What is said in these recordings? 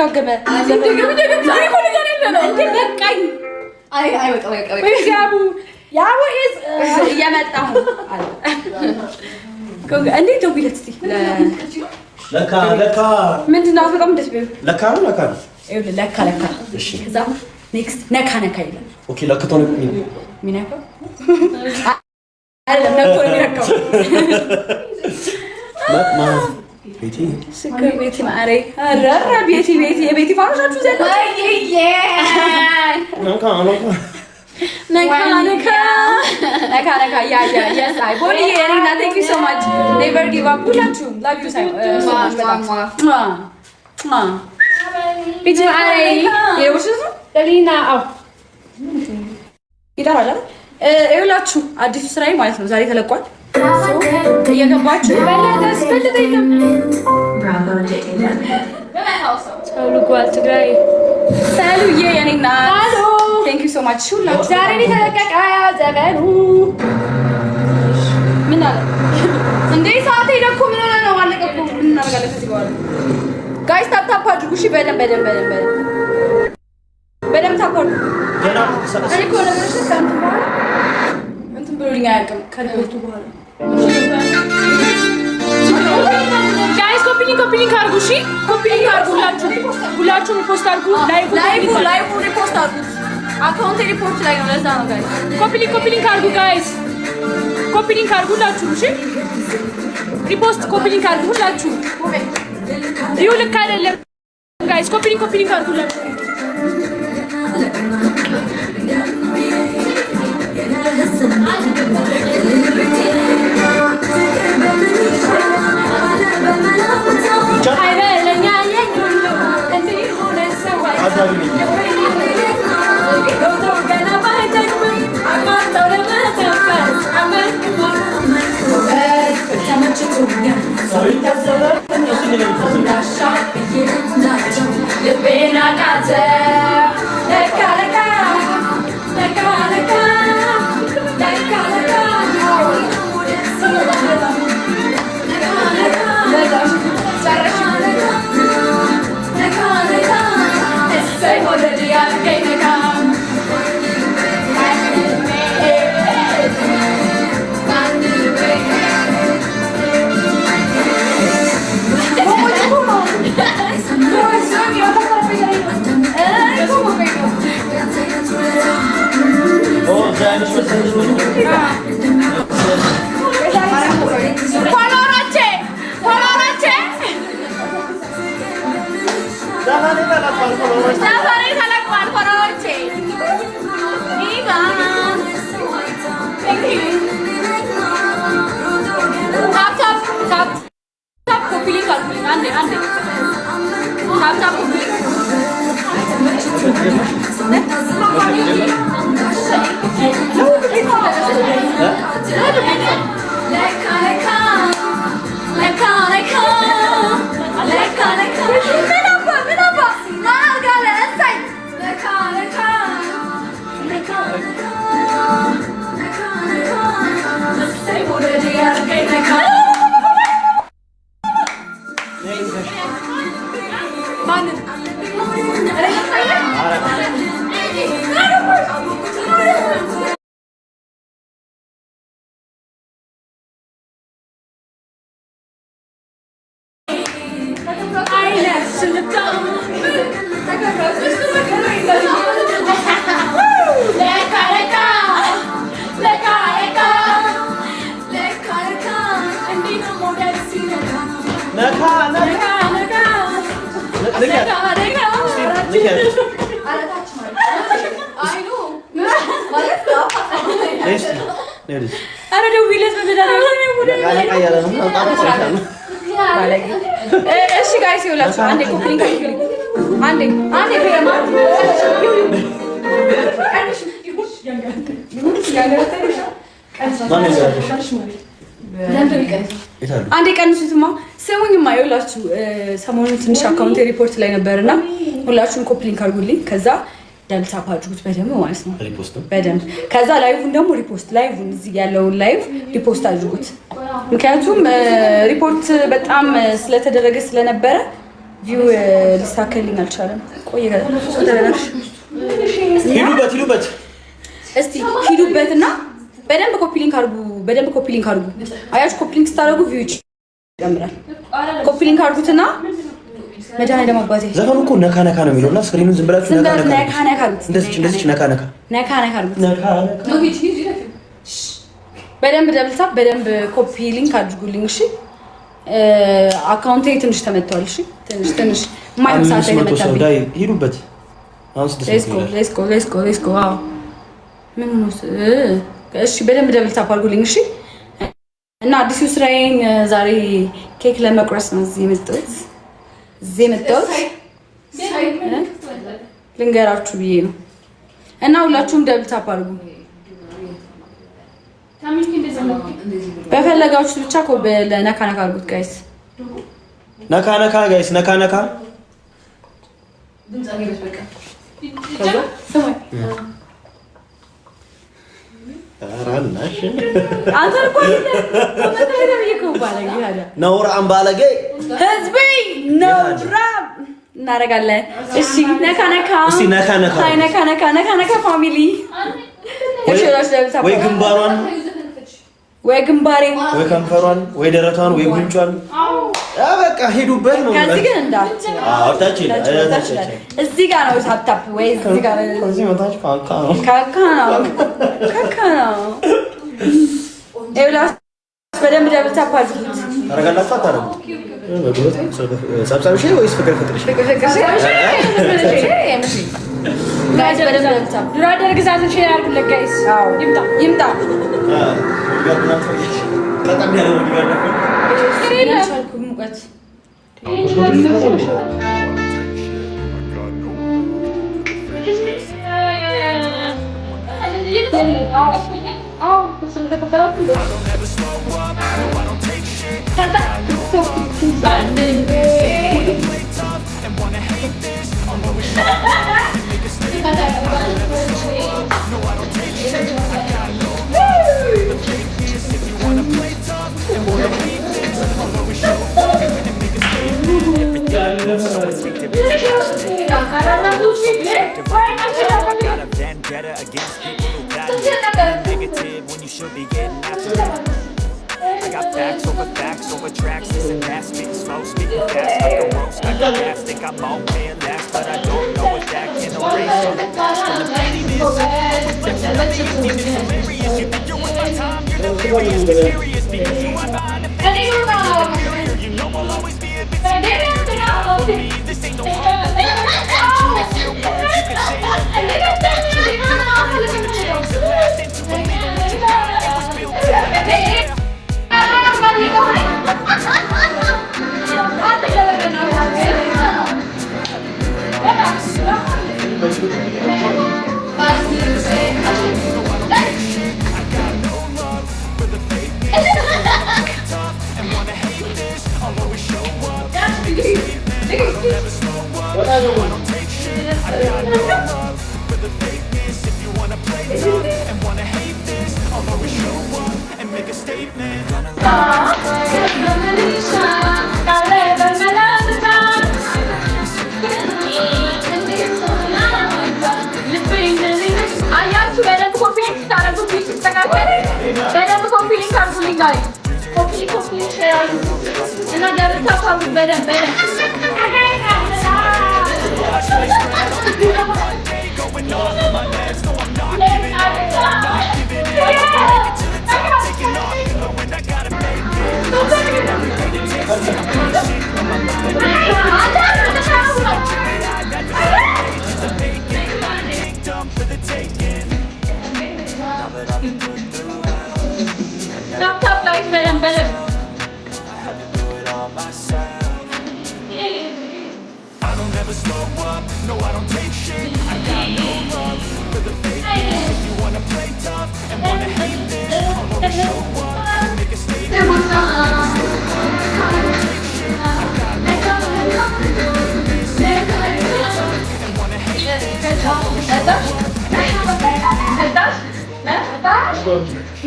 ተደጋገመ ዛሬ እኮ ነገር የለም እንዴ በቃኝ አይ በቃ ያው እየመጣሁ እንዴት ደውይለት እስኪ ለካ ምንድን ነው በጣም ደስ ቢል ለካ ይኸውልህ ለካ እሺ ከዛ ኔክስት ነካ ይላል ኦኬ ለካ ነው ሚነካው አይደለም ነካ ነው የሚነካው ቤቲ ስከር ቤቲ ማሬ አራራ ቤቲ የቤቲ ፋኖቻችሁ ዘለ ነካ ያ yes I body Erina thank you so much never give up ሁላችሁ love you so much ቤቲ ማሬ የውሽዙ ለሊና አው ይታራላ ይኸውላችሁ አዲሱ ስራዬ ማለት ነው ዛሬ ተለቋል እየገባችሁ በለደስፈልደይለም ሰሉ ጓል ትግራይ ሰሉዬ የኔና thank you so much ሁላችሁ ዛሬ ተለቀቀ ዘበኑ ምን አለ እንዴ ሰዓት ሄደኩ ምን ነው አለቀኩ ምን እናደርጋለን ከዚህ በኋላ ጋይስ ታፕ አድርጉ እሺ በደንብ ታፕ አድርጉ እኔ እኮ ነገርሽ ካንተ እንትን ብሎልኝ አያውቅም ከሪፖርቱ በኋላ ጋይስ ኮፒሊንግ አድርጉ እሺ ኮፒሊንግ አድርጉ ሁላችሁ ሪፖስት አድርጉ ላይቭ ሪፖስት አድርጉ አካውንት ሪፖርት ላይ ነው ለዛ ነው ጋይስ ኮፒሊንግ አድርጉ ጋይስ ኮፒሊንግ አድርጉ ሁላችሁ እሺ ሪፖስት ኮፒሊንግ አድርጉ ሁላችሁ ይኸው ልክ አይደለም ጋይስ ኮፒሊንግ አድርጉ ሁላችሁ እሺ ጋይስ ይኸውላችሁ አንዴ ኮፒሊንግ አንዴ አንዴ ቀንሱትማ ስሙኝማ ይኸውላችሁ ሰሞኑን ትንሽ አካውንት ሪፖርት ላይ ነበርና ሁላችሁም ኮፒሊንግ አድርጉልኝ ከዛ ደብል ታፕ አድርጉት በደንብ ማለት ነው በደንብ ከዛ ላይቭን ደግሞ ሪፖስት ላይቭን እዚህ ያለውን ላይቭ ሪፖስት አድርጉት ምክንያቱም ሪፖርት በጣም ስለተደረገ ስለነበረ ቪው ሊሳከልኝ አልቻለም። ቆይ ተበላሽ። ሂዱበት እስቲ ሂዱበትና በደንብ ኮፒ ሊንክ አድርጉ። አያችሁ ኮፒ ሊንክ ስታደርጉ ቪው ይጨምራል። ኮፒ ሊንክ አድርጉትና መድኃኒዓለም አባቴ ዘፈኑ እኮ ነካ ነካ ነው የሚለውና ስክሪኑን ዝም ብላችሁ ነካ ነካ እንደዚህ ነካ ነካ በደንብ ደብል ታፕ በደንብ ኮፒ ሊንክ አድርጉልኝ። እሺ አካውንቴ ትንሽ ተመቷል። እሺ ትንሽ ማይመሳተ ተመቷል። ዳይ ሂዱበት። አሁንስ ሌትስ ጎ ዋው ምን ነው እሺ በደንብ ደብል ታፕ አድርጉልኝ። እሺ እና አዲሱ ስራዬን ዛሬ ኬክ ለመቁረስ ነው እዚህ የመጣሁት ልንገራችሁ ብዬ ነው። እና ሁላችሁም ደብል ታፕ አድርጉ በፈለጋችሁ ብቻ ነካ ነካ አድርጉት ጋይስ። ነካ ነካ ነውራም ባለጌ ህዝቤ ነውራም እናደርጋለን። እሺ ነካ ነካ ፋሚሊ ወይ ግንባሯን ወይ ግንባሬን ወይ ከንፈሯን ወይ ደረቷን ወይ ጉንጯን በቃ ሄዱበት ነው። ከዚህ ግን እንዳት እዚህ ጋር ነው ታፕታፕ ወይ እዚህ ጋር ከዚህ መታች ካካ ነው ኤብላስ በደንብ ደብል ታፕ አድርጉት። ታረጋላችሁ አታረጉ ሰብሳቢ ሺ ወይስ ፍቅር ሺ ጋይስ በደንብ ደብል ታፕ ድራደር ግዛትን ሼር አድርጉለት ጋይስ። ይምጣ በጣም ያለው ነገር ነው። ሙቀት I got facts over tracks, this and that, spitting slow, spitting fast, like a roast, I got gas, think I'm on man last, but I don't know if that can erase all the past from the pettiness. Protection of the evening is hilarious, you think you're worth my time, you're delirious, mysterious, because you are behind the fence, you know I'll always be a bit serious, get out of me, this ain't no home, I feel words, you can say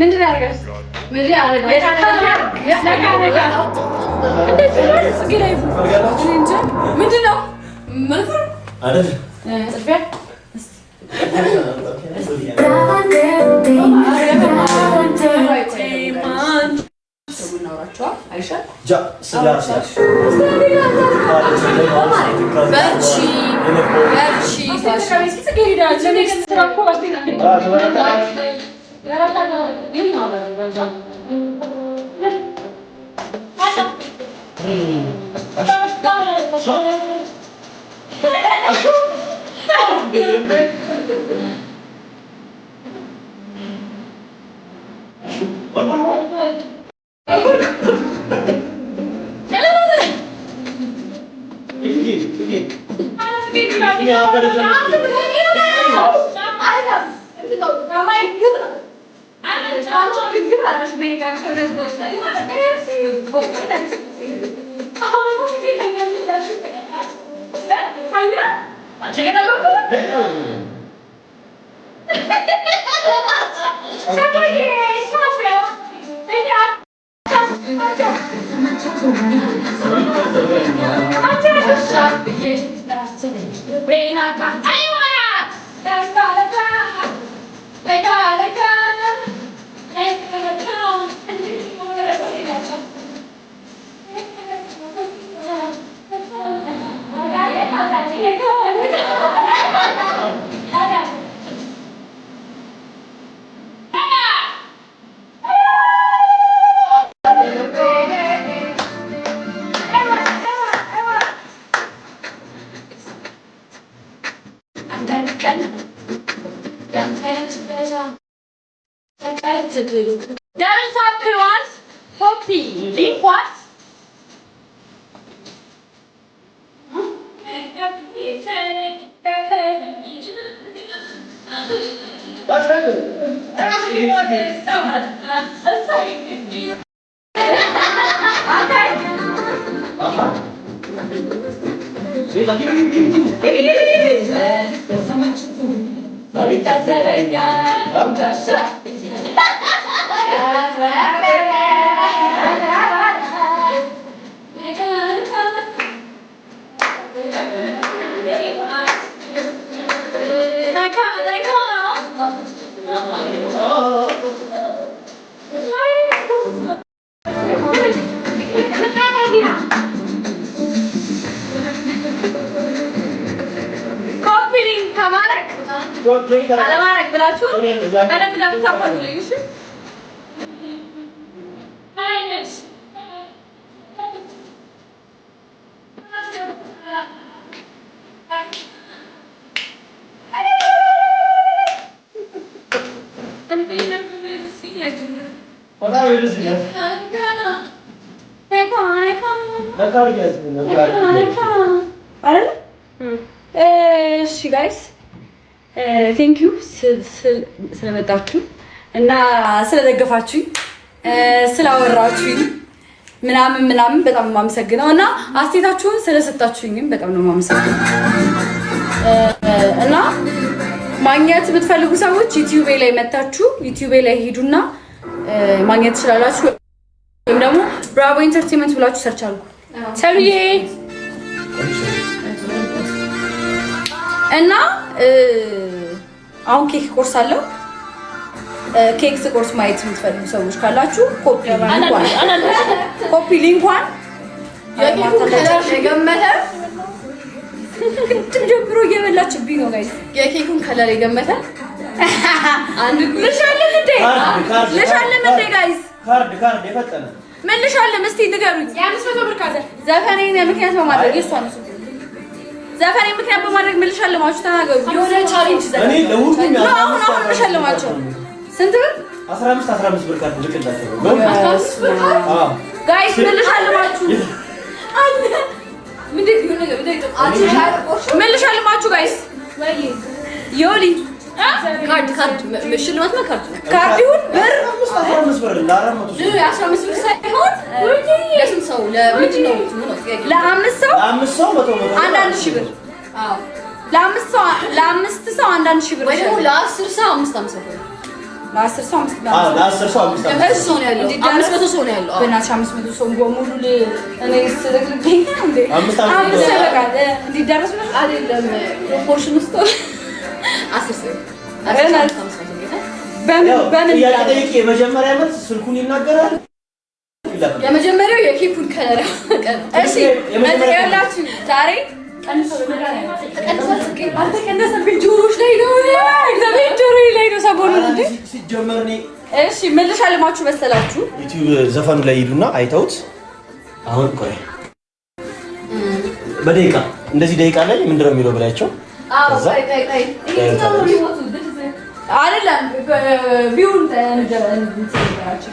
ምንድን ነው ያደርጋል? ጋይስ ቴንክ ዩ ስለመጣችሁ እና ስለደገፋችሁኝ ስላወራችሁኝ ምናምን በጣም ነው የማመሰግነው እና አስተያየታችሁን ስለሰጣችሁኝም በጣም ነው የማመሰግነው እና ማግኘት የምትፈልጉ ሰዎች ዩቲዩብ ላይ መታችሁ ዩቲዩብ ላይ ሄዱና ማግኘት ትችላላችሁ ወይም ደግሞ ብራቮ ኢንተርቴይንመንት ብላችሁ ሰርች አድርጉ። ሰሉዬ እና አሁን ኬክ ቆርሳለሁ። ኬክ ስቆርስ ማየት የምትፈልጉ ሰዎች ካላችሁ ኮፒ ሊንኳን የገመተ ቅድም ጀምሮ እየበላችብኝ ነው ጋይስ። የኬኩን ከለር የገመተ አንድ ልሻለም እንዴ ጋይስ? ካርድ የፈጠነ ምን ልሻለም? እስቲ ንገሩኝ። የ500 ብር ካርድ ዘፈኔን ምክንያት በማድረግ የእሷ ነው ዘፈኔን ምክንያት በማድረግ ምን ልሻለማችሁ? ተናገሩ። የሆነ ቻሌንጅ እኔ ለሁሉም አሁን ልሻለማቸው ስንት ብር? 15 ብር ካርድ ልክላቸው ጋይስ። ምን ልሻለማችሁ? ምን ልሻለማችሁ ጋይስ? ዮሊ ካርድ ሽልማት ነው። ካርድ ይሁን ብር 15 ብር ለ15 ብር ሳይሆን ለስንት ሰው? ለምንድን ነው? ለአምስት ሰው አንዳንድ ሺህ ብር። ለአምስት ሰው አንዳንድ ሺህ ብር ወይ ደግሞ ለ10 ሰው 500 ብር ለ10 ሰው 5 ለ10 ሰው 5 ሰው ነው ያለው 500 ሰው ነው ያለው በእናትሽ 500 ሰው በሙሉ እኔ ስለግልኝ እንዴ 5 ሰው እንዲደርስ አይደለም ፕሮፖርሽን ውስጥ 10 ሰው በምን ያጠይቂ የመጀመሪያ መልስ ስልኩን ይናገራል የመጀመሪያው የኬኩን ከለር እሺ ያላችሁ ዛሬ ቀንሰው ጆሮሽ ላይ ነው እግዚአብሔር ጆሮዬ ላይ ነው ሰሞኑን እንዴ ሲጀመር እኔ እሺ ምን ልሻልማችሁ መሰላችሁ ዩቲዩብ ዘፈኑ ላይ ሄዱና አይተውት አሁን ቆይ በደቂቃ እንደዚህ ደቂቃ ላይ ምንድነው የሚለው ብላቸው አይደለም ቪውን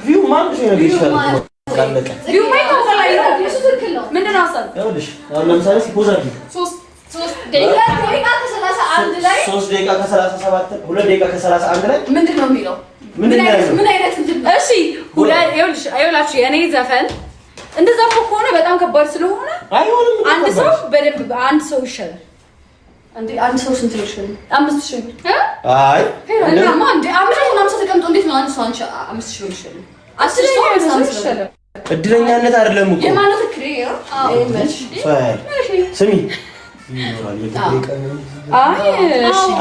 ቪው ማን ነው ይችላል ካለቀ ቪው ማይ ኮንትሮል ነው እሱ ትክክል ነው ምንድነው ሀሳብ ይኸውልሽ አሁን ለምሳሌ ሲፖዝ አድርጊ 3 ደቂቃ ከ31 ላይ 3 ደቂቃ ከ37 2 ደቂቃ ከ31 ላይ ምንድነው የሚለው ምን አይነት እሺ ይኸውላችሁ የኔ ዘፈን እንደዛ ከሆነ በጣም ከባድ ስለሆነ አይሆንም አንድ ሰው በደንብ አንድ ሰው ይሻላል አንድ ሰው ስንት ይሻላል 5000 አይ እና አንድ 500 ተቀምጦ እንዴት ነው አንድ ሰው 5000 ይሻላል 10 ሰው ይሻላል እድለኛነት አይደለም እኮ የማለት ክሬዮ ስሚ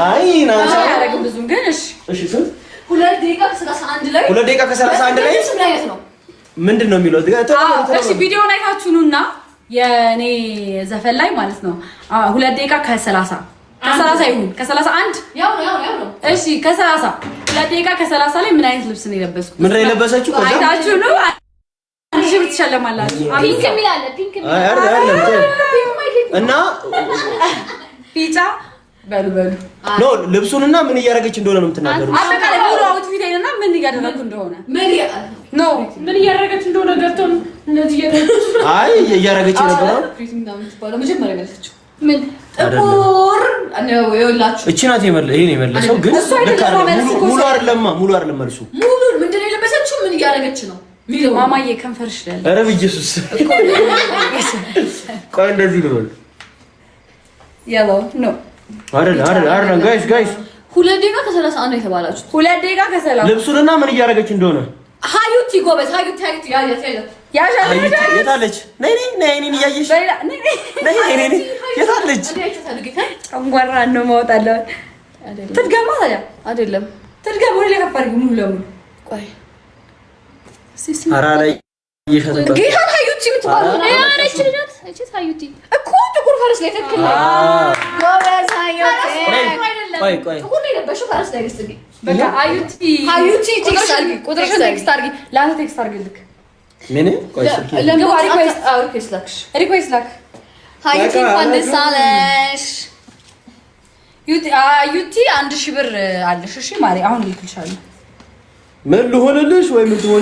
አይ ናንሳ ያረግ ብዙም ግን እሺ ስንት 2 ደቂቃ ከ31 ላይ 2 ደቂቃ ከ31 ላይ ምን አይነት ነው ምንድነው የሚለው እሺ ቪዲዮውን አይታችሁኑና የኔ ዘፈን ላይ ማለት ነው 2 ደቂቃ ከ30 ይሁን ከ31 ያው ነው እሺ ከ30 2 ደቂቃ ከ30 ላይ ምን አይነት ልብስ ነው የለበስኩት ምን ላይ ለበሰችው ከዛ አይታችሁ ነው አንቺ ብትሸለማላችሁ ፒንክ የሚላል ፒንክ የሚላል እና ቢጫ በሉ ኖ ልብሱንና ምን እያደረገች እንደሆነ ነው የምትናገሩት አጠቃላይ ሙሉ አውትፊት አይደና ምን እያደረኩ እንደሆነ ምን እያደረገች እንደሆነ ገብቶን እንደዚህ እያደረገች አይ እያደረገች የነበረው መጀመሪያ መለሰችው ምን ጥቁር ነው ይኸውላችሁ እቺ ናት ይሄን የመለሰው ግን ሙሉ አይደለም መልሱ ሙሉ ምንድነው የለበሰችው ምን እያደረገች ነው ማማዬ ከንፈርሽ ላይ ኧረ በኢየሱስ ቆይ እንደዚህ ነው ያሎ ኖ አይደለም ጋይስ 2 ደቂቃ ከ31 የተባላችሁ 2 ደቂቃ ከ30 ልብሱንና ምን እያደረገች እንደሆነ ሃዩቲ ጎበዝ ሃዩቲ የታለች ነይ እያየሽ ነይ የታለች ጨንጓራ ነው ማውጣለው ትድገማ ታዲያ አይደለም ትድገማ ወደ ለከፋር ሙሉ ለሙሉ ቆይ አራ ላይ ይሸተተ ጌታ ሃዩቲ የምትባለው ነው ያለች ልጅት እቺ ሃዩቲ እኮ ጥቁር ፈረስ ላይ ተከለ ጎበዝ ሃዩቲ ቆይ ጥቁር ላይ ለበሽው ፈረስ ላይ ገስጥኝ በቃ ሃዩቲ ቁጥርሽን ቴክስት አድርጊ ለአንተ ቴክስት አድርጊልክ ምን ቆይ ስልክ ሪኩዌስት ላክ ሃዩቲ ፋንደሳለሽ ዩቲ 1000 ብር አለሽ እሺ ማሪ አሁን ልክልሻለሁ ምን ልሆንልሽ ወይ ምን ትሆን